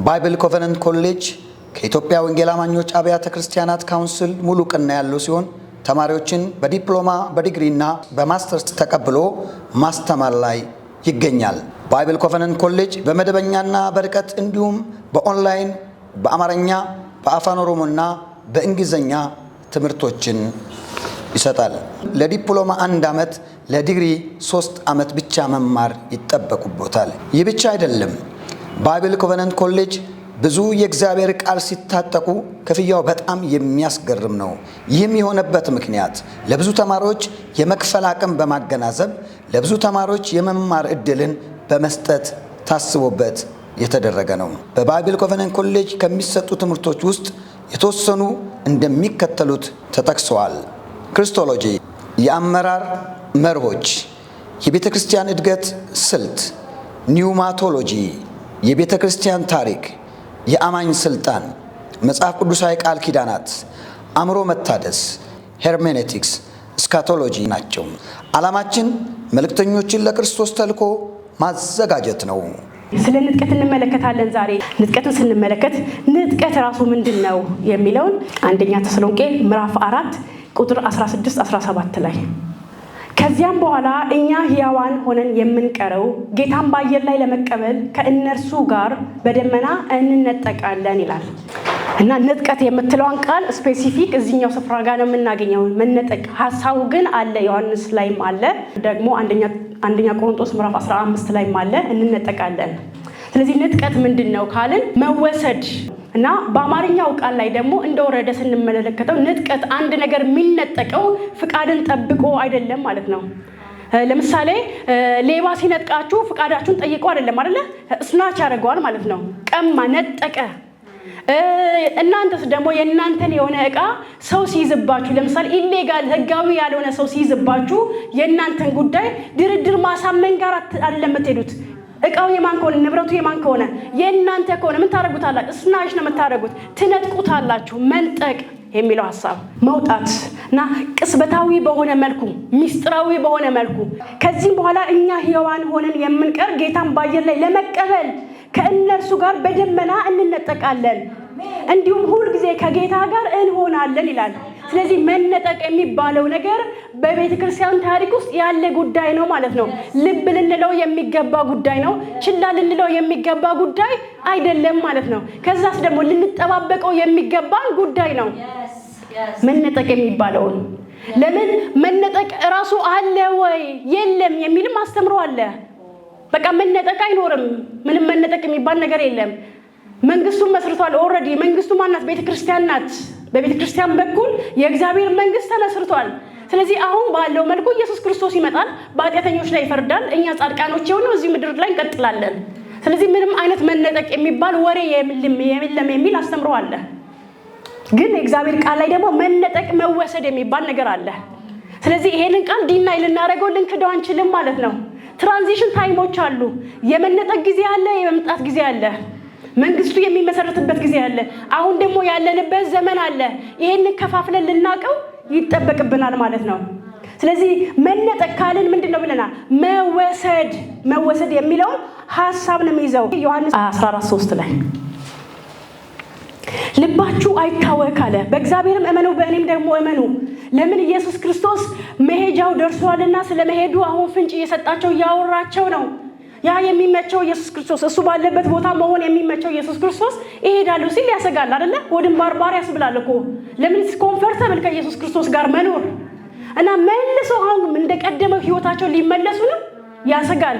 ባይብል ኮቨነንት ኮሌጅ ከኢትዮጵያ ወንጌል አማኞች አብያተ ክርስቲያናት ካውንስል ሙሉ ዕውቅና ያለው ሲሆን ተማሪዎችን በዲፕሎማ በዲግሪና በማስተርስ ተቀብሎ ማስተማር ላይ ይገኛል። ባይብል ኮቨነንት ኮሌጅ በመደበኛና በርቀት እንዲሁም በኦንላይን በአማርኛ በአፋን ኦሮሞና በእንግሊዝኛ ትምህርቶችን ይሰጣል። ለዲፕሎማ 1 ዓመት ለዲግሪ 3 ዓመት ብቻ መማር ይጠበቁበታል። ይህ ብቻ አይደለም። ባይብል ኮቨነንት ኮሌጅ ብዙ የእግዚአብሔር ቃል ሲታጠቁ ክፍያው በጣም የሚያስገርም ነው። ይህም የሆነበት ምክንያት ለብዙ ተማሪዎች የመክፈል አቅም በማገናዘብ ለብዙ ተማሪዎች የመማር ዕድልን በመስጠት ታስቦበት የተደረገ ነው። በባይብል ኮቨነንት ኮሌጅ ከሚሰጡ ትምህርቶች ውስጥ የተወሰኑ እንደሚከተሉት ተጠቅሰዋል። ክርስቶሎጂ፣ የአመራር መርሆች፣ የቤተ ክርስቲያን እድገት ስልት፣ ኒውማቶሎጂ፣ የቤተ ክርስቲያን ታሪክ፣ የአማኝ ስልጣን፣ መጽሐፍ ቅዱሳዊ ቃል ኪዳናት፣ አእምሮ መታደስ፣ ሄርሜኔቲክስ፣ ስካቶሎጂ ናቸው። ዓላማችን መልእክተኞችን ለክርስቶስ ተልኮ ማዘጋጀት ነው። ስለ ንጥቀት እንመለከታለን። ዛሬ ንጥቀትን ስንመለከት ንጥቀት ራሱ ምንድን ነው የሚለውን አንደኛ ተሰሎንቄ ምዕራፍ 4 ቁጥር 16-17 ላይ ከዚያም በኋላ እኛ ሕያዋን ሆነን የምንቀረው ጌታን በአየር ላይ ለመቀበል ከእነርሱ ጋር በደመና እንነጠቃለን ይላል እና ንጥቀት የምትለውን ቃል ስፔሲፊክ እዚህኛው ስፍራ ጋር ነው የምናገኘው። መነጠቅ ሐሳቡ ግን አለ፣ ዮሐንስ ላይም አለ፣ ደግሞ አንደኛ ቆሮንቶስ ምዕራፍ 15 ላይም አለ፣ እንነጠቃለን። ስለዚህ ንጥቀት ምንድን ነው ካልን መወሰድ እና በአማርኛው ቃል ላይ ደግሞ እንደወረደ ስንመለከተው ንጥቀት አንድ ነገር የሚነጠቀው ፍቃድን ጠብቆ አይደለም ማለት ነው። ለምሳሌ ሌባ ሲነጥቃችሁ ፍቃዳችሁን ጠይቀው አይደለም አይደለ? ስናች ያደርገዋል ማለት ነው። ቀማ፣ ነጠቀ። እናንተስ ደግሞ የእናንተን የሆነ ዕቃ ሰው ሲይዝባችሁ፣ ለምሳሌ ኢሌጋል ህጋዊ ያልሆነ ሰው ሲይዝባችሁ የእናንተን ጉዳይ ድርድር ማሳመን ጋር አይደለም የምትሄዱት። እቃው የማን ከሆነ ንብረቱ የማን ከሆነ የእናንተ ከሆነ ምን ታደርጉታላችሁ? እስናሽ ነው የምታደርጉት፣ ትነጥቁታላችሁ። መንጠቅ የሚለው ሐሳብ መውጣት እና ቅጽበታዊ በሆነ መልኩ ሚስጥራዊ በሆነ መልኩ ከዚህም በኋላ እኛ ሕያዋን ሆነን የምንቀር ጌታን በአየር ላይ ለመቀበል ከእነርሱ ጋር በደመና እንነጠቃለን፣ እንዲሁም ሁል ጊዜ ከጌታ ጋር እንሆናለን ይላል። ስለዚህ መነጠቅ የሚባለው ነገር በቤተ ክርስቲያን ታሪክ ውስጥ ያለ ጉዳይ ነው ማለት ነው። ልብ ልንለው የሚገባ ጉዳይ ነው። ችላ ልንለው የሚገባ ጉዳይ አይደለም ማለት ነው። ከዛስ ደግሞ ልንጠባበቀው የሚገባን ጉዳይ ነው መነጠቅ የሚባለውን። ለምን መነጠቅ ራሱ አለ ወይ የለም የሚልም አስተምሮ አለ። በቃ መነጠቅ አይኖርም፣ ምንም መነጠቅ የሚባል ነገር የለም። መንግስቱን መስርቷል። ኦልሬዲ መንግስቱ ማናት? ቤተ ክርስቲያን ናት። በቤተ ክርስቲያን በኩል የእግዚአብሔር መንግስት ተመስርቷል። ስለዚህ አሁን ባለው መልኩ ኢየሱስ ክርስቶስ ይመጣል፣ በኃጢአተኞች ላይ ይፈርዳል። እኛ ጻድቃኖች የሆነው እዚህ ምድር ላይ እንቀጥላለን። ስለዚህ ምንም አይነት መነጠቅ የሚባል ወሬ የለም የሚል አስተምሮ አለ። ግን የእግዚአብሔር ቃል ላይ ደግሞ መነጠቅ መወሰድ የሚባል ነገር አለ። ስለዚህ ይሄንን ቃል ዲናይ ልናደርገው ልንክደው አንችልም ማለት ነው። ትራንዚሽን ታይሞች አሉ። የመነጠቅ ጊዜ አለ፣ የመምጣት ጊዜ አለ። መንግስቱ የሚመሰረትበት ጊዜ አለ። አሁን ደግሞ ያለንበት ዘመን አለ። ይሄንን ከፋፍለን ልናቀው ይጠበቅብናል ማለት ነው። ስለዚህ መነጠቅ ካልን ምንድነው ብለናል? መወሰድ የሚለውን ሐሳብ ነው የሚይዘው። ዮሐንስ 14:3 ላይ ልባችሁ አይታወክ አለ፣ በእግዚአብሔርም እመኑ፣ በእኔም ደግሞ እመኑ። ለምን? ኢየሱስ ክርስቶስ መሄጃው ደርሷልና ስለመሄዱ አሁን ፍንጭ እየሰጣቸው እያወራቸው ነው። ያ የሚመቸው ኢየሱስ ክርስቶስ እሱ ባለበት ቦታ መሆን የሚመቸው ኢየሱስ ክርስቶስ ይሄዳሉ ሲል ያሰጋል አይደለ? ወድም ባርባር ያስብላል እኮ። ለምን? ኮምፎርታብል ከኢየሱስ ክርስቶስ ጋር መኖር እና መልሶ አሁን እንደቀደመው ህይወታቸው ሊመለሱ ነው ያሰጋል።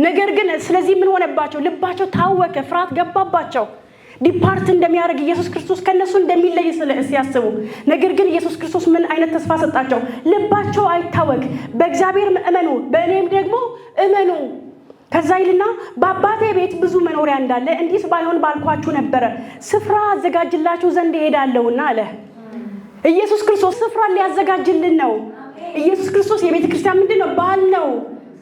ነገር ግን ስለዚህ ምን ሆነባቸው? ልባቸው ታወከ፣ ፍርሃት ገባባቸው። ዲፓርት እንደሚያደርግ ኢየሱስ ክርስቶስ ከነሱ እንደሚለይ ሲያስቡ፣ ነገር ግን ኢየሱስ ክርስቶስ ምን አይነት ተስፋ ሰጣቸው? ልባቸው አይታወክ፣ በእግዚአብሔር እመኑ፣ በእኔም ደግሞ እመኑ። ከዛ ይልና በአባቴ ቤት ብዙ መኖሪያ እንዳለ እንዲህ ባይሆን ባልኳችሁ ነበረ፣ ስፍራ አዘጋጅላችሁ ዘንድ እሄዳለሁና አለ። ኢየሱስ ክርስቶስ ስፍራ ሊያዘጋጅልን ነው። ኢየሱስ ክርስቶስ የቤተ ክርስቲያን ምንድን ነው? ባል ነው፣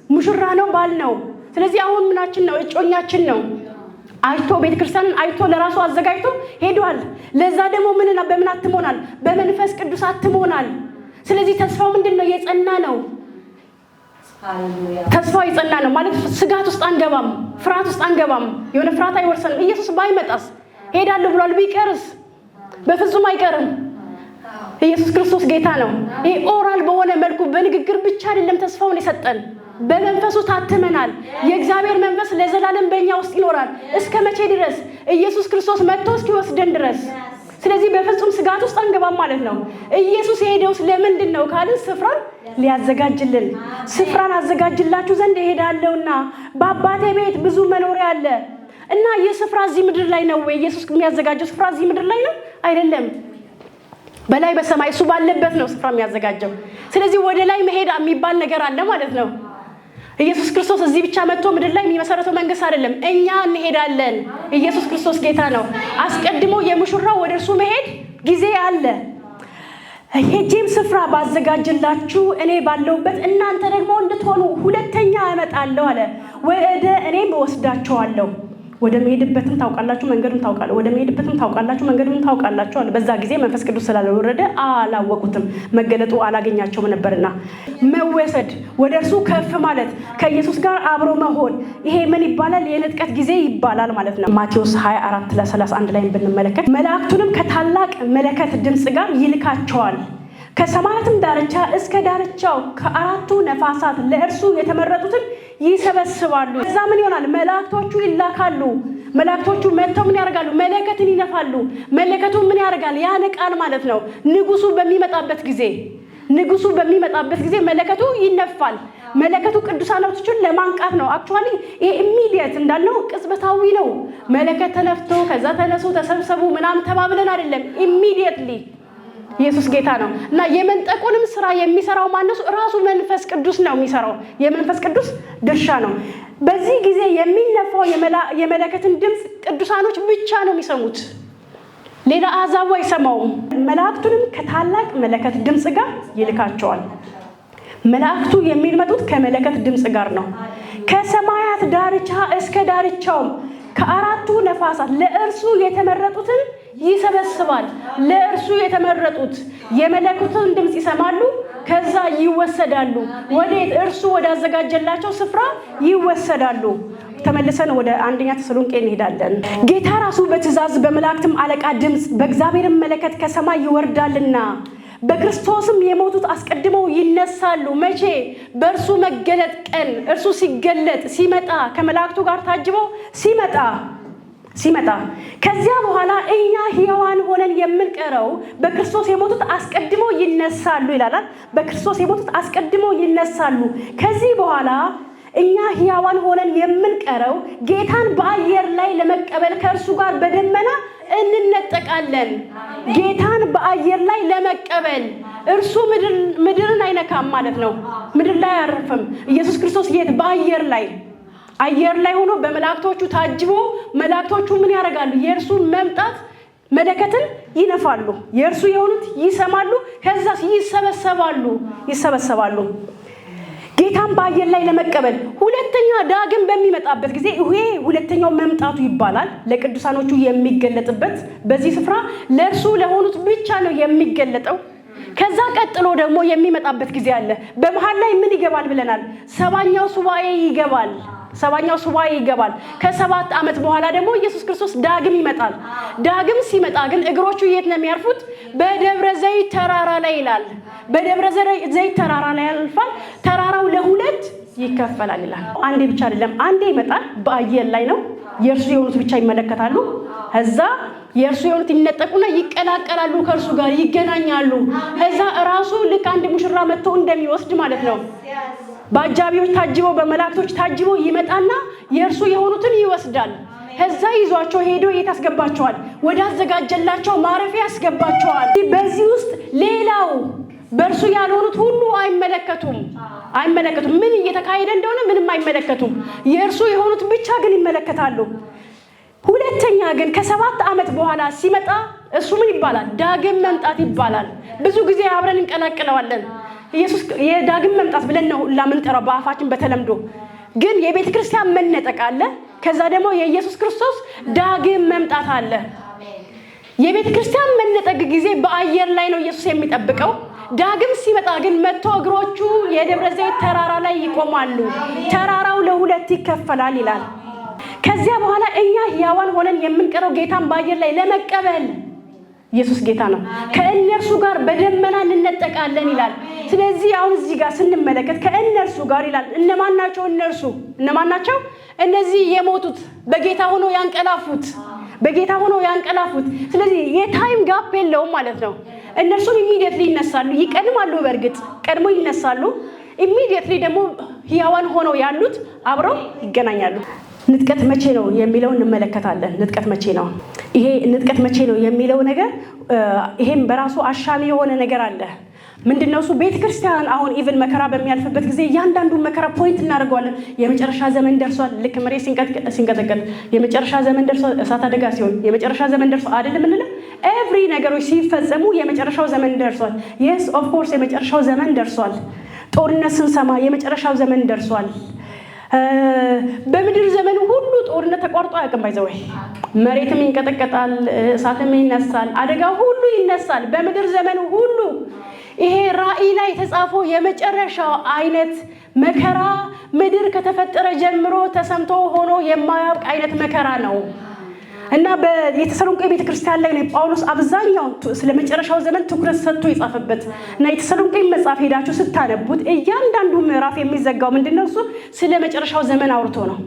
ሙሽራ ነው፣ ባል ነው። ስለዚህ አሁን ምናችን ነው? እጮኛችን ነው። አይቶ ቤተ ክርስቲያንን አይቶ ለራሱ አዘጋጅቶ ሄዷል። ለዛ ደግሞ በምን አትሞናል? በመንፈስ ቅዱስ አትሞናል። ስለዚህ ተስፋው ምንድን ነው? የጸና ነው። ተስፋ ይጸና ነው ማለት ስጋት ውስጥ አንገባም፣ ፍርሃት ውስጥ አንገባም። የሆነ ፍርሃት አይወርሰንም። ኢየሱስ ባይመጣስ ሄዳለሁ ብሏል፣ ቢቀርስ በፍጹም አይቀርም። ኢየሱስ ክርስቶስ ጌታ ነው። ይሄ ኦራል በሆነ መልኩ በንግግር ብቻ አይደለም ተስፋውን የሰጠን፣ በመንፈሱ ታትመናል። የእግዚአብሔር መንፈስ ለዘላለም በእኛ ውስጥ ይኖራል። እስከ መቼ ድረስ? ኢየሱስ ክርስቶስ መጥቶ እስኪወስደን ድረስ። ስለዚህ በፍጹም ስጋት ውስጥ አንገባም ማለት ነው። ኢየሱስ የሄደው ለምንድን ነው ካልን ስፍራን ሊያዘጋጅልን፣ ስፍራን አዘጋጅላችሁ ዘንድ እሄዳለሁና በአባቴ ቤት ብዙ መኖሪያ አለ እና ይህ ስፍራ እዚህ ምድር ላይ ነው ወይ? ኢየሱስ የሚያዘጋጀው ስፍራ እዚህ ምድር ላይ ነው አይደለም፣ በላይ በሰማይ እሱ ባለበት ነው ስፍራ የሚያዘጋጀው። ስለዚህ ወደ ላይ መሄድ የሚባል ነገር አለ ማለት ነው። ኢየሱስ ክርስቶስ እዚህ ብቻ መጥቶ ምድር ላይ የሚመሰረተው መንግስት አይደለም፣ እኛ እንሄዳለን። ኢየሱስ ክርስቶስ ጌታ ነው። አስቀድሞ የሙሽራው ወደ እርሱ መሄድ ጊዜ አለ። ሄጄም ስፍራ ባዘጋጅላችሁ እኔ ባለሁበት እናንተ ደግሞ እንድትሆኑ ሁለተኛ እመጣለሁ አለ። ወደ እኔም እወስዳችኋለሁ፣ ወደ መሄድበትም ታውቃላችሁ መንገዱን ታውቃላችሁ፣ ወደ መሄድበትም ታውቃላችሁ መንገዱን ታውቃላችሁ አለ። በዛ ጊዜ መንፈስ ቅዱስ ስላልወረደ አላወቁትም፣ መገለጡ አላገኛቸውም ነበርና። መወሰድ፣ ወደ እርሱ ከፍ ማለት፣ ከኢየሱስ ጋር አብሮ መሆን፣ ይሄ ምን ይባላል? የንጥቀት ጊዜ ይባላል ማለት ነው። ማቴዎስ 24:31 ላይ ብንመለከት መላእክቱንም ከታላቅ መለከት ድምፅ ጋር ይልካቸዋል፣ ከሰማያትም ዳርቻ እስከ ዳርቻው ከአራቱ ነፋሳት ለእርሱ የተመረጡትን ይሰበስባሉ። እዛ ምን ይሆናል? መላእክቶቹ ይላካሉ። መላእክቶቹ መጥተው ምን ያደርጋሉ? መለከትን ይነፋሉ። መለከቱ ምን ያደርጋል? ያነቃል ማለት ነው። ንጉሱ በሚመጣበት ጊዜ መለከቱ ይነፋል። መለከቱ ቅዱሳኖችን ለማንቃት ነው። አክቹአሊ ይሄ ኢሚዲየት እንዳልነው ቅጽበታዊ ነው። መለከት ተነፍቶ ከዛ ተነሱ ተሰብሰቡ ምናምን ተባብለን አይደለም። ኢሚዲየትሊ ኢየሱስ ጌታ ነው እና የመንጠቁንም ስራ የሚሰራው ማነሱ? ራሱ መንፈስ ቅዱስ ነው የሚሰራው። የመንፈስ ቅዱስ ድርሻ ነው። በዚህ ጊዜ የሚነፋው የመለከትን ድምፅ ቅዱሳኖች ብቻ ነው የሚሰሙት፣ ሌላ አሕዛብ አይሰማውም። መላእክቱንም ከታላቅ መለከት ድምፅ ጋር ይልካቸዋል። መላእክቱ የሚመጡት ከመለከት ድምፅ ጋር ነው። ከሰማያት ዳርቻ እስከ ዳርቻውም ከአራቱ ነፋሳት ለእርሱ የተመረጡትን ይሰበስባል። ለእርሱ የተመረጡት የመለከቱን ድምፅ ይሰማሉ፣ ከዛ ይወሰዳሉ። ወዴት? እርሱ ወዳዘጋጀላቸው ስፍራ ይወሰዳሉ። ተመልሰን ወደ አንደኛ ተሰሎንቄ እንሄዳለን። ጌታ ራሱ በትእዛዝ በመላእክትም አለቃ ድምፅ በእግዚአብሔርም መለከት ከሰማይ ይወርዳልና በክርስቶስም የሞቱት አስቀድመው ይነሳሉ። መቼ? በእርሱ መገለጥ ቀን። እርሱ ሲገለጥ ሲመጣ፣ ከመላእክቱ ጋር ታጅበው ሲመጣ ከዚያ በኋላ እኛ ሕያዋን ሆነን የምንቀረው በክርስቶስ የሞቱት አስቀድመው ይነሳሉ ይላል። በክርስቶስ የሞቱት አስቀድመው ይነሳሉ። ከዚህ በኋላ እኛ ሕያዋን ሆነን የምንቀረው ጌታን በአየር ላይ ለመቀበል ከእርሱ ጋር በደመና እንነጠቃለን። ጌታን በአየር ላይ ለመቀበል እርሱ ምድርን አይነካም ማለት ነው። ምድር ላይ አያርፍም። ኢየሱስ ክርስቶስ የት? አየር ላይ ሆኖ በመላእክቶቹ ታጅቦ መላእክቶቹ ምን ያደርጋሉ? የእርሱን መምጣት መለከትን ይነፋሉ። የእርሱ የሆኑት ይሰማሉ፣ ከዛ ይሰበሰባሉ። ጌታን በአየር ላይ ለመቀበል ሁለተኛ ዳግም በሚመጣበት ጊዜ ይሄ ሁለተኛው መምጣቱ ይባላል። ለቅዱሳኖቹ የሚገለጥበት በዚህ ስፍራ ለእርሱ ለሆኑት ብቻ ነው የሚገለጠው። ከዛ ቀጥሎ ደግሞ የሚመጣበት ጊዜ አለ። በመሃል ላይ ምን ይገባል ብለናል? ሰባኛው ሱባኤ ይገባል። ከ7 ዓመት በኋላ ደግሞ ኢየሱስ ክርስቶስ ዳግም ይመጣል። ዳግም ሲመጣ ግን እግሮቹ የት ነው የሚያርፉት? በደብረ ዘይት ተራራ ላይ ይላል። በደብረ ዘይት ተራራ ላይ ያልፋል። ተራራው ለሁለት ይከፈላል ይላል። አንዴ ብቻ አይደለም፣ አንዴ ይመጣል። በአየር ላይ ነው። የእርሱ የሆኑት ብቻ ይመለከታሉ። ከዛ የእርሱ የሆኑት ይነጠቁና ይቀላቀላሉ፣ ከእርሱ ጋር ይገናኛሉ። ከዛ ራሱ ልክ አንድ ሙሽራ መጥቶ እንደሚወስድ ማለት ነው። በአጃቢዎች ታጅበው በመላእክቶች ታጅበው ይመጣና የእርሱ የሆኑትን ይወስዳል። ከዛ ይዟቸው ሄዶ የት ያስገባቸዋል? ወደ አዘጋጀላቸው ማረፊያ ያስገባቸዋል። በዚህ ውስጥ ሌላው በእርሱ ያልሆኑት ሁሉ አይመለከቱም። ምን እየተካሄደ እንደሆነ ምንም አይመለከቱም። የእርሱ የሆኑት ብቻ ግን ይመለከታሉ። ሁለተኛ ግን ከ7 ዓመት በኋላ ሲመጣ እሱ ምን ይባላል? ዳግም መምጣት ይባላል። ብዙ ጊዜ አብረን እንቀላቅለዋለን። ኢየሱስ የዳግም መምጣት ብለን ነው ለምንጠራው በአፋችን በተለምዶ። ግን የቤተ ክርስቲያን መነጠቅ አለ። ከዛ ደግሞ የኢየሱስ ክርስቶስ ዳግም መምጣት አለ። የቤተ ክርስቲያን መነጠቅ ጊዜ በአየር ላይ ነው ኢየሱስ የሚጠብቀው። ዳግም ሲመጣ ግን መጥቶ እግሮቹ የደብረ ዘይት ተራራ ላይ ይቆማሉ። ተራራው ለሁለት ይከፈላል ይላል። ከዚያ በኋላ እኛ ሕያዋን ሆነን የምንቀረው ጌታን በአየር ላይ ለመቀበል ኢየሱስ ጌታ ነው ከእነርሱ ጋር በደመና እንነጠቃለን ይላል። ስለዚህ አሁን እዚህ ጋር ስንመለከት ከእነርሱ ጋር ይላል። እነማን ናቸው እነርሱ? እነማን ናቸው? እነዚህ የሞቱት በጌታ ሆኖ ያንቀላፉት፣ በጌታ ሆኖ ያንቀላፉት። ስለዚህ የታይም ጋፕ የለውም ማለት ነው። እነርሱም ኢሚዲየትሊ ይነሳሉ፣ ይቀድማሉ። በእርግጥ ቀድሞ ይነሳሉ። ኢሚዲየትሊ ደግሞ ሕያዋን ሆነው ያሉት አብረው ይገናኛሉ። ንጥቀት መቼ ነው የሚለው እንመለከታለን። ንጥቀት መቼ ነው? ይሄ ንጥቀት መቼ ነው የሚለው ነገር ይሄም በራሱ አሻሚ የሆነ ነገር አለ። ምንድነው እሱ? ቤተክርስቲያን አሁን ኢቭን መከራ በሚያልፍበት ጊዜ እያንዳንዱ መከራ ፖይንት እናደርገዋለን። የመጨረሻ ዘመን ደርሷል። ልክ መሬት ሲንቀጠቀጥ የመጨረሻ ዘመን ደርሷል። እሳት አደጋ ሲሆን የመጨረሻ ዘመን ደርሷል አይደለም እንላለን። ኤቭሪ ነገሮች ሲፈጸሙ የመጨረሻው ዘመን ደርሷል። የስ ኦፍ ኮርስ የመጨረሻው ዘመን ደርሷል። ጦርነት ስንሰማ የመጨረሻው ዘመን ደርሷል። በምድር ዘመን ሁሉ ጦርነት ተቋርጦ አያውቅም። ባይዘወይ መሬትም ይንቀጠቀጣል፣ እሳትም ይነሳል፣ አደጋ ሁሉ ይነሳል በምድር ዘመን ሁሉ። ይሄ ራእይ ላይ የተጻፈው የመጨረሻው አይነት መከራ ምድር ከተፈጠረ ጀምሮ ተሰምቶ ሆኖ የማያውቅ አይነት መከራ ነው እና በተሰሎንቄ ቤተክርስቲያን ላይ ነው ጳውሎስ አብዛኛው ስለ መጨረሻው ዘመን ትኩረት ሰጥቶ የጻፈበት እና የተሰሎንቄ መጽሐፍ ሄዳችሁ ስታነቡት እያንዳንዱ ምዕራፍ የሚዘጋው ምንድነው? እሱ ስለ መጨረሻው ዘመን አውርቶ ነው።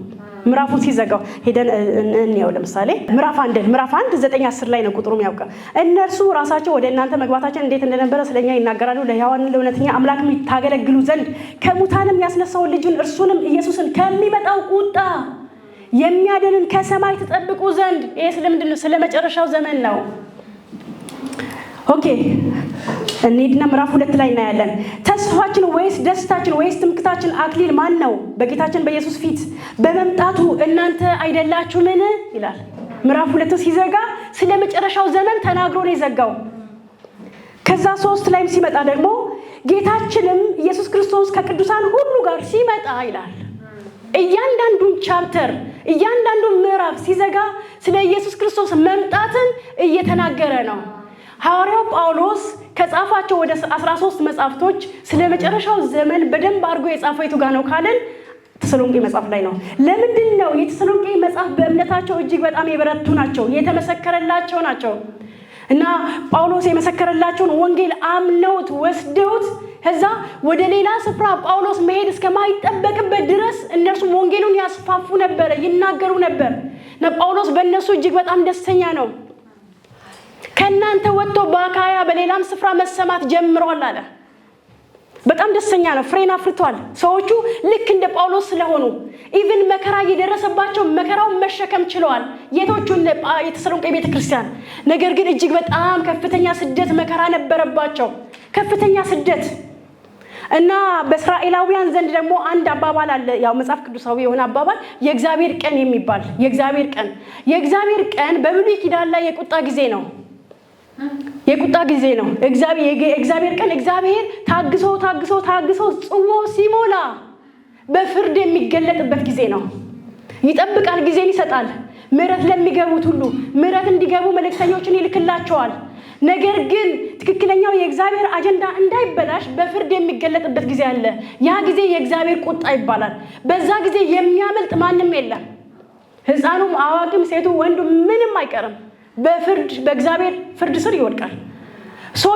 ምዕራፉን ሲዘጋው ሄደን እንየው። ለምሳሌ ምዕራፍ 1 9-10 ላይ ነው ቁጥሩም ያውቃ። እነርሱ ራሳቸው ወደ እናንተ መግባታችን እንዴት እንደነበረ ስለኛ ይናገራሉ። ለሕያዋን ለእውነተኛ አምላክም ታገለግሉ ዘንድ ከሙታንም ያስነሳው ልጁን እርሱንም ኢየሱስን ከሚመጣው ቁጣ የሚያድንን ከሰማይ ተጠብቁ ዘንድ። ይሄ ስለምንድን ነው? ስለ መጨረሻው ዘመን ነው። ኦኬ እንሂድና ምዕራፍ 2 ላይ እናያለን። ተስፋችን ወይስ ደስታችን ወይስ ትምክህታችን አክሊል ማን ነው? በጌታችን በኢየሱስ ፊት በመምጣቱ እናንተ አይደላችሁምን ይላል። ምዕራፍ 2 ሲዘጋ ስለ መጨረሻው ዘመን ተናግሮ ነው የዘጋው። ከዛ 3 ላይም ሲመጣ ደግሞ ጌታችንም ኢየሱስ ክርስቶስ ከቅዱሳን ሁሉ ጋር ሲመጣ ይላል። እያንዳንዱን ቻፕተር እያንዳንዱን ምዕራፍ ሲዘጋ ስለ ኢየሱስ ክርስቶስ መምጣትን እየተናገረ ነው። ሐዋርያው ጳውሎስ ከጻፋቸው ወደ 13 መጽሐፍቶች ስለ መጨረሻው ዘመን በደንብ አድርጎ የጻፈው የቱ ጋር ነው ካለን ተሰሎንቄ መጽሐፍ ላይ ነው። ለምንድን ነው? የተሰሎንቄ መጽሐፍ በእምነታቸው እጅግ በጣም የበረቱ ናቸው፣ የተመሰከረላቸው ናቸው እና ጳውሎስ የመሰከረላቸውን ወንጌል አምነውት ወስደውት ከዛ ወደ ሌላ ስፍራ ጳውሎስ መሄድ እስከማይጠበቅበት ድረስ እነርሱ ወንጌሉን ያስፋፉ ነበር፣ ይናገሩ ነበር እና ጳውሎስ በእነሱ እጅግ በጣም ደስተኛ ነው። ከእናንተ ወጥቶ በአካያ በሌላም ስፍራ መሰማት ጀምሯል አለ። በጣም ደስተኛ ነው። ፍሬን አፍርቷል። ሰዎቹ ልክ እንደ ጳውሎስ ስለሆኑ ኢቭን መከራ እየደረሰባቸው መከራውን መሸከም ችለዋል። የቶቹን የተሰሎንቄ ቤተክርስቲያን። ነገር ግን እጅግ በጣም ከፍተኛ ስደት መከራ ነበረባቸው፣ ከፍተኛ ስደት እና በእስራኤላውያን ዘንድ ደግሞ አንድ አባባል አለ፣ ያው መጽሐፍ ቅዱሳዊ የሆነ አባባል የእግዚአብሔር ቀን የሚባል የእግዚአብሔር ቀን በብሉይ ኪዳን ላይ የቁጣ ጊዜ ነው። የቁጣ ጊዜ ነው። እግዚአብሔር ቀን እግዚአብሔር ታግሶ ጽዋው ሲሞላ በፍርድ የሚገለጥበት ጊዜ ነው። ይጠብቃል፣ ጊዜን ይሰጣል። ምሕረት ለሚገቡት ሁሉ ምሕረት እንዲገቡ መልእክተኞችን ይልክላቸዋል። ነገር ግን ትክክለኛው የእግዚአብሔር አጀንዳ እንዳይበላሽ በፍርድ የሚገለጥበት ጊዜ አለ። ያ ጊዜ የእግዚአብሔር ቁጣ ይባላል። በዛ ጊዜ የሚያመልጥ ማንም የለም። ሕፃኑም አዋቂም ሴቱ ወንዱ ምንም አይቀርም። በእግዚአብሔር ፍርድ ስር ይወድቃል።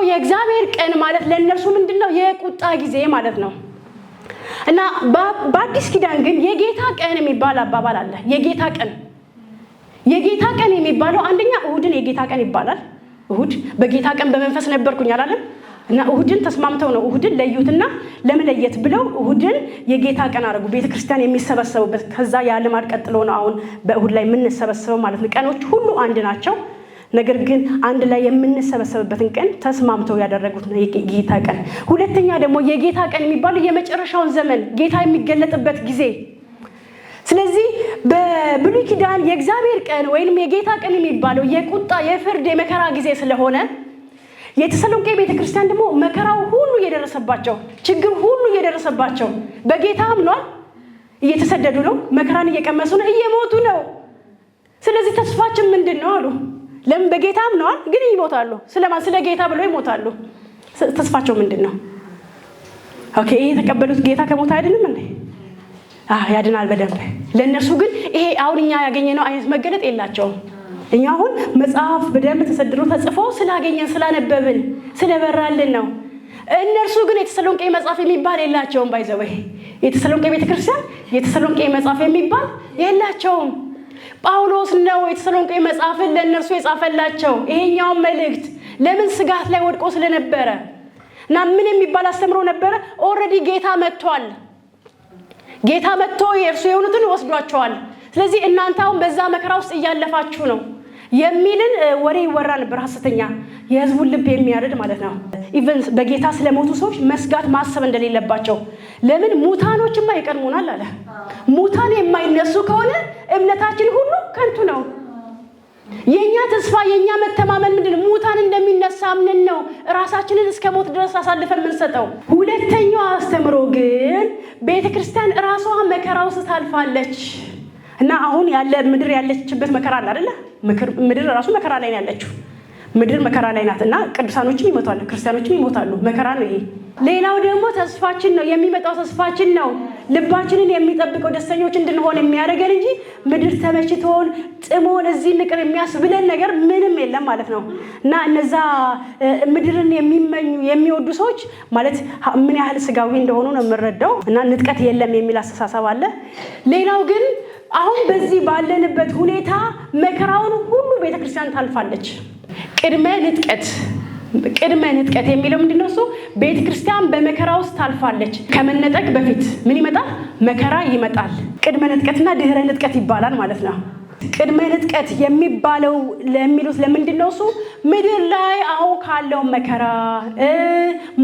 የእግዚአብሔር ቀን ማለት ለእነርሱ ምንድነው? የቁጣ ጊዜ ማለት ነው። እና በአዲስ ኪዳን ግን የጌታ ቀን የሚባል አባባል አለ። የጌታ ቀን የሚባለው አንደኛ እሁድን የጌታ ቀን ይባላል። እሁድ በጌታ ቀን በመንፈስ ነበርኩኝ አላለም እና እሁድን ተስማምተው ነው እሁድን ለዩትና ለመለየት ብለው እሁድን የጌታ ቀን አደረጉ። ቤተክርስቲያን የሚሰበሰቡበት ከዛ ያለማድ ቀጥሎ ነው አሁን በእሁድ ላይ የምንሰበሰበው ማለት ነው። ቀኖች ሁሉ አንድ ናቸው፣ ነገር ግን አንድ ላይ የምንሰበሰብበትን ቀን ተስማምተው ያደረጉት ነው የጌታ ቀን። ሁለተኛ ደግሞ የጌታ ቀን የሚባለው የመጨረሻውን ዘመን ጌታ የሚገለጥበት ጊዜ። ስለዚህ በብሉይ ኪዳን የእግዚአብሔር ቀን ወይንም የጌታ ቀን የሚባለው የቁጣ የፍርድ የመከራ ጊዜ ስለሆነ የተሰሎንቄ ቤተክርስቲያን ደግሞ መከራው ሁሉ እየደረሰባቸው ችግር ሁሉ እየደረሰባቸው በጌታ አምኗል፣ እየተሰደዱ ነው፣ መከራን እየቀመሱ ነው፣ እየሞቱ ነው። ስለዚህ ተስፋችን ምንድን ነው አሉ። ለምን? በጌታ አምነዋል፣ ግን ይሞታሉ። ስለማን? ስለ ጌታ ብለው ይሞታሉ። ተስፋቸው ምንድነው? ኦኬ የተቀበሉት ጌታ ከሞት አይደለም እንዴ? ያድናል በደንብ። ለእነርሱ ግን ይሄ አሁን እኛ ያገኘነው አይነት መገለጥ የላቸውም። እኛ አሁን መጽሐፍ በደንብ ተሰድሮ ተጽፎ ስላገኘን ስላነበብን ስለበራልን ነው። እነርሱ ግን የተሰሎንቄ መጽሐፍ የሚባል የላቸውም። ባይዘወይ የተሰሎንቄ ቤተክርስቲያን የተሰሎንቄ መጽሐፍ የሚባል የላቸውም። ጳውሎስ ነው የተሰሎንቄ መጽሐፍን ለእነርሱ የጻፈላቸው። ይሄኛውን መልእክት ለምን ስጋት ላይ ወድቆ ስለነበረ እና ምን የሚባል አስተምሮ ነበረ? ኦልሬዲ ጌታ መጥቷል። ጌታ መጥቶ የእርሱ የሆኑትን ወስዷቸዋል። ስለዚህ እናንተ አሁን በዛ መከራ ውስጥ እያለፋችሁ ነው የሚልን ወሬ ይወራ ነበር። ሐሰተኛ የህዝቡን ልብ የሚያርድ ማለት ነው። ኢቨን በጌታ ስለሞቱ ሰዎች መስጋት ማሰብ እንደሌለባቸው። ለምን ሙታኖችማ ይቀድሙናል አለ። ሙታን የማይነሱ ከሆነ እምነታችን ሁሉ ከንቱ ነው። የኛ ተስፋ የኛ መተማመን ምንድነው? ሙታን እንደሚነሳ አምነን ነው ራሳችንን እስከ ሞት ድረስ አሳልፈን የምንሰጠው። ሁለተኛው አስተምሮ ግን ቤተክርስቲያን ራሷ መከራ ውስጥ ታልፋለች እና አሁን ያለ ምድር ያለችበት መከራ አለ አይደለ? ምድር ራሱ መከራ ላይ ነው ያለችው። ምድር መከራ ላይ ናት እና ቅዱሳኖችም ይሞታሉ፣ ክርስቲያኖችም ይሞታሉ። መከራ ነው ይሄ። ሌላው ደግሞ ተስፋችን ነው፣ የሚመጣው ተስፋችን ነው። ልባችንን የሚጠብቀው ደስተኞች እንድንሆን የሚያደርገን እንጂ ምድር ተመችቶን ጥሞን እዚህ ንቅር የሚያስብለን ነገር ምንም የለም ማለት ነው። እና እነዛ ምድርን የሚመኙ የሚወዱ ሰዎች ማለት ምን ያህል ስጋዊ እንደሆኑ ነው የምንረዳው። እና ንጥቀት የለም የሚል አስተሳሰብ አለ። ሌላው ግን አሁን በዚህ ባለንበት ሁኔታ መከራውን ሁሉ ቤተክርስቲያን ታልፋለች። ቅድመ ንጥቀት የሚለው ምንድነው? እሱ ቤተክርስቲያን በመከራ ውስጥ ታልፋለች። ከመነጠቅ በፊት ምን ይመጣል? መከራ ይመጣል። ቅድመ ንጥቀትና ድህረ ንጥቀት ይባላል ማለት ነው። ቅድመ ንጥቀት የሚባለው ለሚሉት ለምንድነው? እሱ ምድር ላይ አሁን ካለው መከራ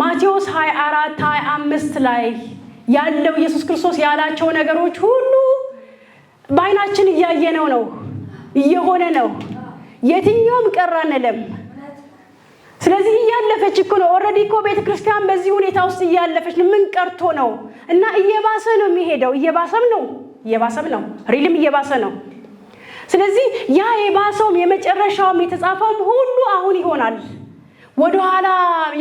ማቴዎስ 24:25 ላይ ያለው ኢየሱስ ክርስቶስ ያላቸው ነገሮች ሁሉ በአይናችን እያየነው ነው፣ እየሆነ ነው። የትኛውም ቀር አንልም። ስለዚህ እያለፈች እኮ ነው። ኦልሬዲ እኮ ቤተክርስቲያን በዚህ ሁኔታ ውስጥ እያለፈች ነው። ምን ቀርቶ ነው? እና እየባሰ ነው የሚሄደው። እየባሰም ነው ሪልም እየባሰ ነው። ስለዚህ ያ የባሰውም የመጨረሻውም የተጻፈውም ሁሉ አሁን ይሆናል። ወደኋላ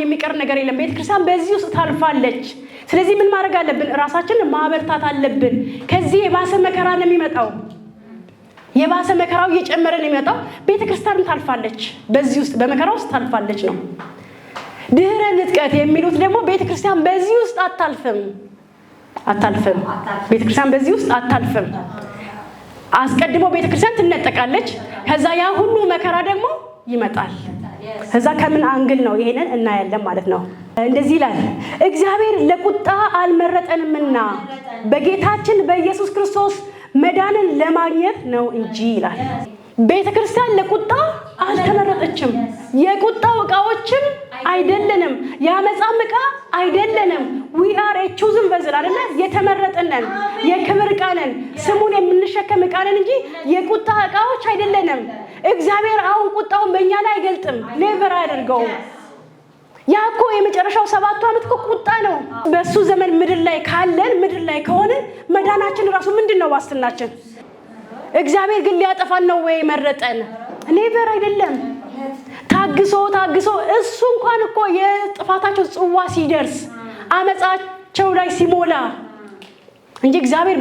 የሚቀር ነገር የለም። ቤተክርስቲያን በዚህ ውስጥ ታልፋለች። ስለዚህ ምን ማድረግ አለብን? ራሳችንን ማበርታት አለብን። ከዚህ የባሰ መከራ ነው የሚመጣው። የባሰ መከራው እየጨመረ ነው የሚመጣው። ቤተክርስቲያን ታልፋለች፣ በዚህ ውስጥ በመከራ ውስጥ ታልፋለች ነው። ድህረ ንጥቀት የሚሉት ደግሞ ቤተክርስቲያን በዚህ ውስጥ አታልፍም። ቤተክርስቲያን በዚህ ውስጥ አታልፍም። አስቀድሞ ቤተክርስቲያን ትነጠቃለች። ከዛ ያ ሁሉ መከራ ደግሞ ይመጣል። ከዛ ከምን አንግል ነው ይሄንን እናያለን ማለት ነው። እንደዚህ ይላል፣ እግዚአብሔር ለቁጣ አልመረጠንምና በጌታችን በኢየሱስ ክርስቶስ መዳንን ለማግኘት ነው እንጂ ይላል። ቤተክርስቲያን ለቁጣ አልተመረጠችም። የቁጣው ዕቃዎችም አይደለንም። የአመፃም ዕቃ አይደለንም። we are a chosen vessel አይደለ? የተመረጥነን የክብር ዕቃ ነን። ስሙን የምንሸከም ዕቃ ነን እንጂ የቁጣ ዕቃዎች አይደለንም። እግዚአብሔር አሁን ቁጣውን በእኛ ላይ አይገልጥም። ኔቨር አያደርገውም። ያ እኮ የመጨረሻው 7 ዓመት እኮ ቁጣ ነው። በሱ ዘመን ምድር ላይ ከሆነ መዳናችን ራሱ ምንድነው ዋስትናችን? እግዚአብሔር ግን ሊያጠፋን ነው ወይ መረጠን? ኔቨር አይደለም። ታግሶ እሱ እንኳን እኮ የጥፋታቸው ጽዋ ሲደርስ አመፃቸው ላይ ሲሞላ እንጂ እግዚአብሔር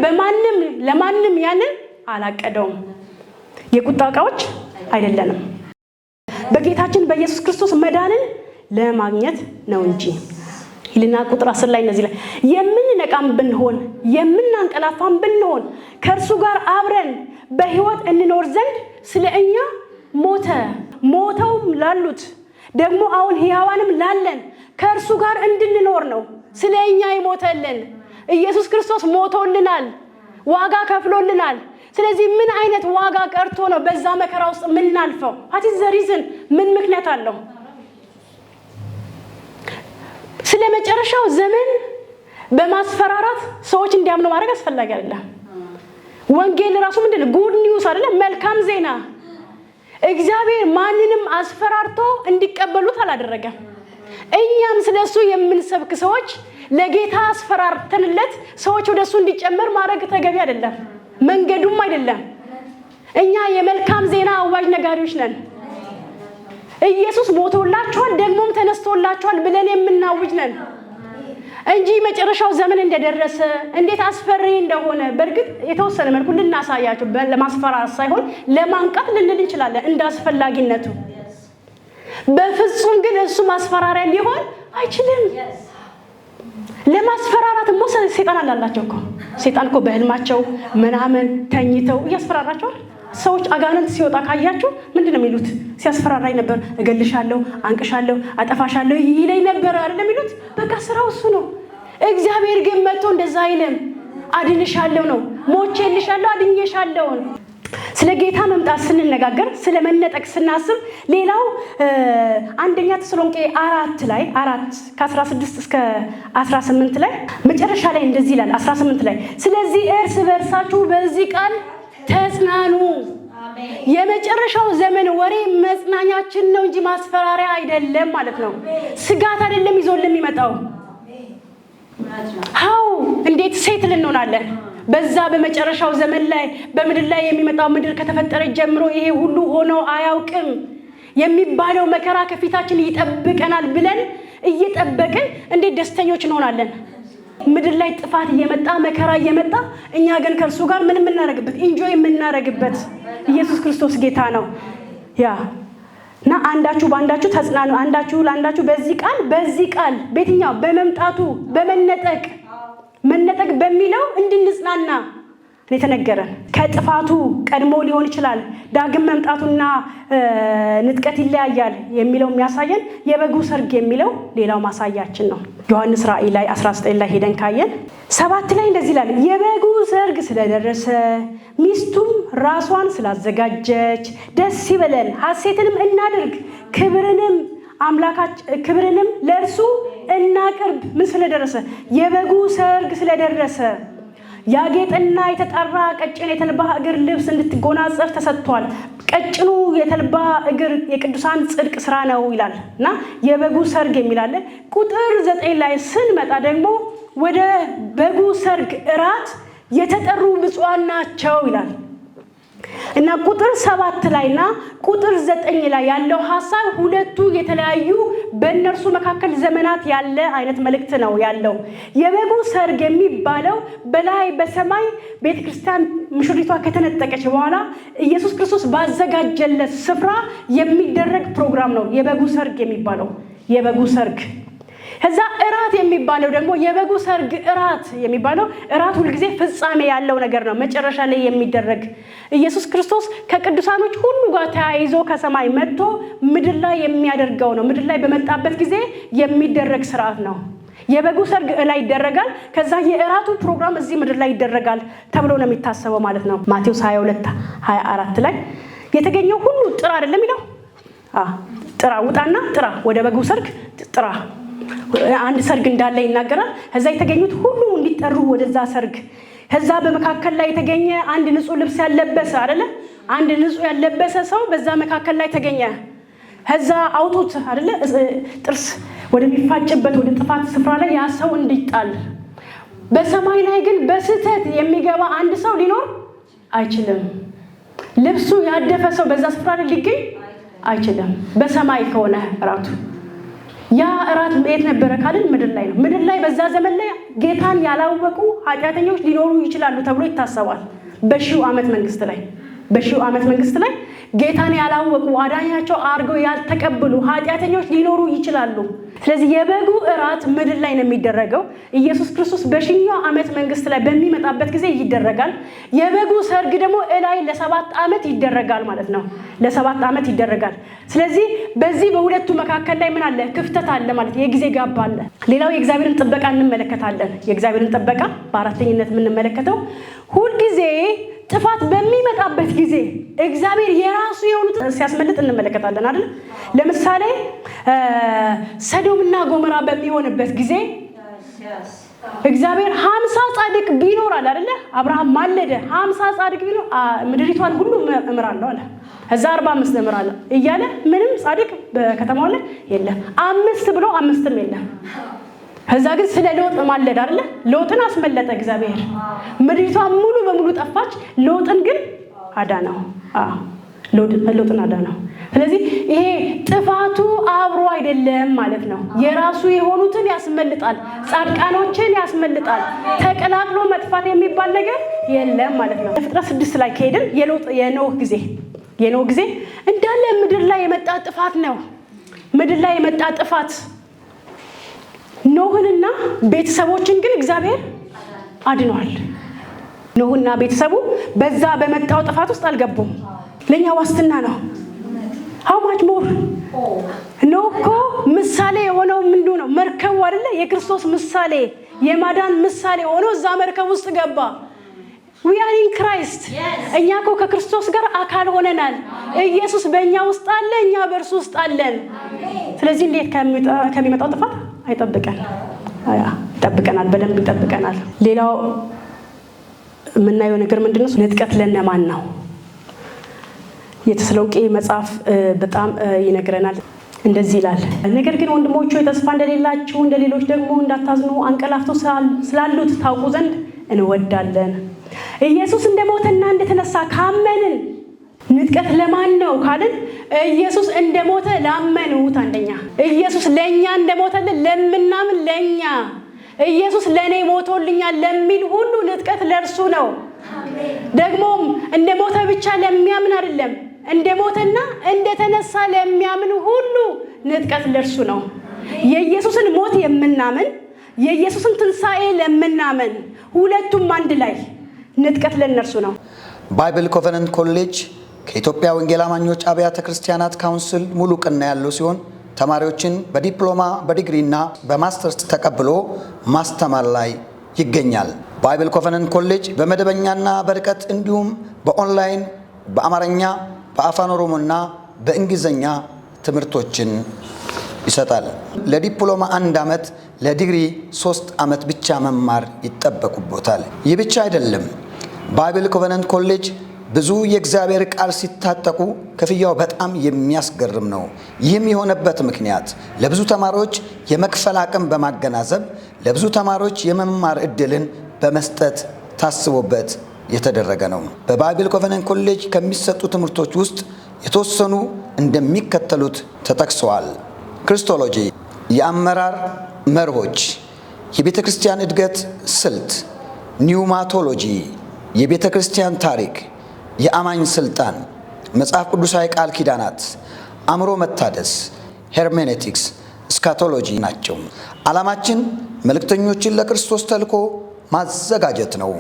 ለማንም ያንን አላቀደውም። የቁጣ ዕቃዎች አይደለንም። በጌታችን በኢየሱስ ክርስቶስ መዳንን ለማግኘት ነው እንጂ ይልና ቁጥር 10 ላይ እነዚህ ላይ የምንነቃም ብንሆን የምናንቀላፋም ብንሆን ከእርሱ ጋር አብረን በሕይወት እንኖር ዘንድ ስለኛ ሞተው ላሉት ደግሞ አሁን ሕያዋንም ላለን ከእርሱ ጋር እንድንኖር ነው ስለኛ ይሞተልን። ኢየሱስ ክርስቶስ ሞቶልናል፣ ዋጋ ከፍሎልናል። ስለዚህ ምን አይነት ዋጋ ቀርቶ ነው በዛ መከራ ውስጥ የምናልፈው? what is the reason? ምን ምክንያት አለው? ስለ መጨረሻው ዘመን በማስፈራራት ሰዎች እንዲያምኑ ማድረግ አስፈላጊ አይደለም። ወንጌል ራሱ ምንድነው? ጉድ ኒውስ አይደለም? መልካም ዜና። እግዚአብሔር ማንንም አስፈራርቶ እንዲቀበሉት አላደረገም። እኛም ስለሱ የምንሰብክ ሰዎች ለጌታ አስፈራርተንለት ሰዎች ወደሱ እንዲጨመር ማድረግ ተገቢ አይደለም፣ መንገዱም አይደለም። እኛ የመልካም ዜና አዋጅ ነጋሪዎች ነን። ኢየሱስ ሞቶላችኋል ደግሞም ተነስቶላችኋል ብለን የምናውጅ ነን እንጂ መጨረሻው ዘመን እንደደረሰ እንዴት አስፈሪ እንደሆነ በእርግጥ የተወሰነ መልኩ ልናሳያችሁ ለማስፈራራት ሳይሆን ለማንቃት ልንል እንችላለን እንዳስፈላጊነቱ። በፍጹም ግን እሱ ማስፈራሪያ ሊሆን አይችልም። ለማስፈራራት ሰይጣን አላላቸው እኮ ሰይጣን እኮ በህልማቸው ምናምን ተኝተው ያስፈራራቸዋል። ሰዎች አጋንንት ሲወጣ ካያችሁ ምንድነው የሚሉት? ሲያስፈራራኝ ነበር፣ እገልሻለሁ፣ አንቅሻለሁ፣ አጠፋሻለሁ ይለኝ ነበር አይደል የሚሉት። በቃ ስራው እሱ ነው። እግዚአብሔር ግን መጥቶ እንደዛ አይልም። አድንሻለሁ ነው፣ ሞቼልሻለሁ፣ አድኜሻለሁ። ስለ ጌታ መምጣት ስንነጋገር ስለ መነጠቅ ስናስብ ሌላው አንደኛ ተሰሎንቄ 4 ላይ 4 ከ16 እስከ 18 ላይ መጨረሻ ላይ እንደዚህ ይላል 18 ላይ ስለዚህ እርስ በርሳችሁ በዚህ ቃል ተጽናኑ። የመጨረሻው ዘመን ወሬ መጽናኛችን ነው እንጂ ማስፈራሪያ አይደለም ማለት ነው። ስጋት አይደለም ይዞልን የሚመጣው። ሃው እንዴት ሴት ልንሆናለን? በዛ በመጨረሻው ዘመን ላይ በምድር ላይ የሚመጣው ምድር ከተፈጠረ ጀምሮ ይሄ ሁሉ ሆኖ አያውቅም የሚባለው መከራ ከፊታችን ይጠብቀናል ብለን እየጠበቅን እንዴት ደስተኞች እንሆናለን? ምድር ላይ ጥፋት እየመጣ መከራ እየመጣ እኛ ግን ከእርሱ ጋር ምን የምናደርግበት ኢንጆይ የምናደርግበት ኢየሱስ ክርስቶስ ጌታ ነው። እና አንዳችሁ በአንዳችሁ ተጽናኑ፣ አንዳችሁ ለአንዳችሁ በዚህ ቃል በየትኛው በመምጣቱ መነጠቅ በሚለው እንድንጽናና የተነገረን ከጥፋቱ ቀድሞ ሊሆን ይችላል። ዳግም መምጣቱና ንጥቀት ይለያያል የሚለው የሚያሳየን የበጉ ሰርግ የሚለው ሌላው ማሳያችን ነው። ዮሐንስ ራእይ ላይ 19 ላይ ሄደን ካየን 7 ላይ እንደዚህ ይላል የበጉ ሰርግ ስለደረሰ ሚስቱም ራሷን ስላዘጋጀች ደስ ይበለን፣ ሐሴትንም እናድርግ፣ ክብርንም ለእርሱ እናቅርብ። ምን ስለደረሰ? የበጉ ሰርግ ስለደረሰ ያጌጠና የተጣራ ቀጭን የተልባ እግር ልብስ እንድትጎናጸፍ ተሰጥቷል። ቀጭኑ የተልባ እግር የቅዱሳን ጽድቅ ስራ ነው ይላል እና የበጉ ሰርግ የሚላለ ቁጥር 9 ላይ ስንመጣ ደግሞ ወደ በጉ ሰርግ እራት የተጠሩ ብፁዓን ናቸው ይላል እና ቁጥር 7 ላይና ቁጥር 9 ላይ ያለው ሐሳብ ሁለቱ የተለያዩ በእነርሱ መካከል ዘመናት ያለ አይነት መልእክት ነው ያለው። የበጉ ሰርግ የሚባለው በላይ በሰማይ ቤተክርስቲያን ሙሽሪቷ ከተነጠቀች በኋላ ኢየሱስ ክርስቶስ ባዘጋጀለት ስፍራ የሚደረግ ፕሮግራም ነው የበጉ ሰርግ የሚባለው። የበጉ ሰርግ ከዛ እራት የሚባለው ደግሞ የበጉ ሰርግ እራት የሚባለው እራት ሁሉ ጊዜ ፍጻሜ ያለው ነገር ነው፣ መጨረሻ ላይ የሚደረግ ኢየሱስ ክርስቶስ ከቅዱሳኖች ሁሉ ጋር ተያይዞ ከሰማይ መጥቶ ምድር ላይ የሚያደርገው ነው። ምድር ላይ በመጣበት ጊዜ የሚደረግ ስርዓት ነው። የበጉ ሰርግ ላይ ይደረጋል፣ ከዛ የእራቱ ፕሮግራም እዚህ ምድር ላይ ይደረጋል ተብሎ ነው የሚታሰበው ማለት ነው። ማቴዎስ 22:24 ላይ የተገኘው ሁሉ ጥራ አይደለም ይለው ጥራ ውጣና ጥራ ወደ በጉ ሰርግ ጥራ አንድ ሰርግ እንዳለ ይናገራል። ከዛ የተገኙት ሁሉ እንዲጠሩ ወደዛ ሰርግ። ከዛ በመካከል ላይ የተገኘ አንድ ንጹህ ልብስ ያለበሰ አይደለ? አንድ ንጹህ ያለበሰ ሰው በዛ መካከል ላይ ተገኘ። ከዛ አውጡት አይደለ? ጥርስ ወደሚፋጭበት ወደ ጥፋት ስፍራ ላይ ያ ሰው እንዲጣል። በሰማይ ላይ ግን በስህተት የሚገባ አንድ ሰው ሊኖር አይችልም። ልብሱ ያደፈ ሰው በዛ ስፍራ ላይ ሊገኝ አይችልም። በሰማይ ከሆነ እራቱ ያ እራት የት ነበረ ካልን ምድር ላይ ነው። ምድር ላይ በዛ ዘመን ላይ ጌታን ያላወቁ ኃጢአተኞች ሊኖሩ ይችላሉ ተብሎ ይታሰባል። በሺው ዓመት መንግስት ላይ ጌታን ያላወቁ አዳኛቸው አድርገው ያልተቀበሉ ኃጢአተኞች ሊኖሩ ይችላሉ። ስለዚህ የበጉ እራት ምድር ላይ ነው የሚደረገው። ኢየሱስ ክርስቶስ በሺኛው ዓመት መንግስት ላይ በሚመጣበት ጊዜ ይደረጋል። የበጉ ሰርግ ደግሞ እላይ ለ7 ዓመት ይደረጋል ማለት ነው። ለ7 ዓመት ይደረጋል። ስለዚህ በዚህ በሁለቱ መካከል ላይ ምን አለ? ክፍተት አለ ማለት የጊዜ ጋብ አለ። ሌላው የእግዚአብሔርን ጥበቃ እንመለከታለን። የእግዚአብሔርን ጥበቃ በአራተኝነት የምንመለከተው ሁልጊዜ ጥፋት በሚመጣበት ጊዜ እግዚአብሔር የራሱ የሆኑት ሲያስመልጥ እንመለከታለን አይደል? ለምሳሌ ሰዶምና ጎሞራ በሚሆንበት ጊዜ እግዚአብሔር 50 ጻድቅ ቢኖር አይደል? አብርሃም ማለደ 50 ጻድቅ ቢኖር ምድሪቷን ሁሉ እምራለሁ አለ። እዛ 45 እምራለሁ እያለ ምንም ጻድቅ በከተማው ላይ የለም። 5 ብሎ 5ም የለም። ከዛ ግን ስለ ሎጥ ማለድ አይደል? ሎጥን አስመለጠ እግዚአብሔር። ምድሪቷ ሙሉ በሙሉ ጠፋች፣ ሎጥን ግን አዳነው። ሎጥን አዳነው። ስለዚህ ይሄ ጥፋቱ አብሮ አይደለም ማለት ነው። የራሱ የሆኑትን ያስመልጣል፣ ጻድቃኖችን ያስመልጣል። ተቀላቅሎ መጥፋት የሚባል ነገር የለም ማለት ነው። ፍጥረት 6 ላይ ከሄድን የኖህ ጊዜ እንዳለ ምድር ላይ የመጣ ጥፋት ነው። ምድር ላይ የመጣ ጥፋት ኖህንና ቤተሰቦችን ግን እግዚአብሔር አድኗል። ኖህና ቤተሰቡ በዛ በመጣው ጥፋት ውስጥ አልገቡም። ለኛ ዋስትና ነው። how much more ኖህ እኮ ምሳሌ የሆነው ምንድነው ነው? መርከቡ አይደለ? የክርስቶስ ምሳሌ የማዳን ምሳሌ ሆኖ እዛ መርከብ ውስጥ ገባ። we are in Christ። እኛ እኮ ከክርስቶስ ጋር አካል ሆነናል። ኢየሱስ በእኛ ውስጥ አለ፣ እኛ በእርሱ ውስጥ አለን። ስለዚህ እንዴት ከሚመጣው ጥፋት ይጠብቀናል፣ በደንብ ይጠብቀናል። ሌላው የምናየው ነገር ምንድነው? ንጥቀት ለነማን ነው? የተሰሎንቄ መጽሐፍ በጣም ይነግረናል። እንደዚህ ይላል፣ ነገር ግን ወንድሞቹ ተስፋ እንደሌላችሁ እንደሌሎች ደግሞ እንዳታዝኑ አንቀላፍተው ስላሉት ታውቁ ዘንድ እንወዳለን። ኢየሱስ እንደሞተና እንደተነሳ ካመንን፣ ንጥቀት ለማን ነው ካልን ኢየሱስ እንደሞተ ላመኑት፣ አንደኛ ኢየሱስ ለኛ እንደሞተልን ለምናምን ለኛ ኢየሱስ ለኔ ሞቶልኛል ለሚል ሁሉ ንጥቀት ለርሱ ነው። ደግሞም እንደሞተ ብቻ ለሚያምን አይደለም፣ እንደሞተና እንደተነሳ ለሚያምን ሁሉ ንጥቀት ለርሱ ነው። የኢየሱስን ሞት የምናምን የኢየሱስን ትንሣኤ ለምናምን ሁለቱም አንድ ላይ ንጥቀት ለነርሱ ነው። ባይብል ኮቨነንት ኮሌጅ ከኢትዮጵያ ወንጌል አማኞች አብያተ ክርስቲያናት ካውንስል ሙሉ ዕውቅና ያለው ሲሆን ተማሪዎችን በዲፕሎማ በዲግሪና በማስተርስ ተቀብሎ ማስተማር ላይ ይገኛል። ባይብል ኮቨነንት ኮሌጅ በመደበኛና በርቀት እንዲሁም በኦንላይን በአማርኛ በአፋን ኦሮሞና በእንግሊዝኛ ትምህርቶችን ይሰጣል። ለዲፕሎማ 1 ዓመት ለዲግሪ 3 ዓመት ብቻ መማር ይጠበቁበታል። ይህ ብቻ አይደለም። ባይብል ኮቨነንት ኮሌጅ ብዙ የእግዚአብሔር ቃል ሲታጠቁ ክፍያው በጣም የሚያስገርም ነው። ይህም የሆነበት ምክንያት ለብዙ ተማሪዎች የመክፈል አቅም በማገናዘብ ለብዙ ተማሪዎች የመማር ዕድልን በመስጠት ታስቦበት የተደረገ ነው። በባይብል ኮቨነንት ኮሌጅ ከሚሰጡ ትምህርቶች ውስጥ የተወሰኑ እንደሚከተሉት ተጠቅሰዋል። ክርስቶሎጂ፣ የአመራር መርሆች፣ የቤተ ክርስቲያን እድገት ስልት፣ ኒውማቶሎጂ፣ የቤተ ክርስቲያን ታሪክ፣ የአማኝ ስልጣን፣ መጽሐፍ ቅዱሳዊ ቃል ኪዳናት፣ አእምሮ መታደስ፣ ሄርሜኔቲክስ፣ ስካቶሎጂ ናቸው። ዓላማችን መልእክተኞችን ለክርስቶስ ተልኮ ማዘጋጀት ነው።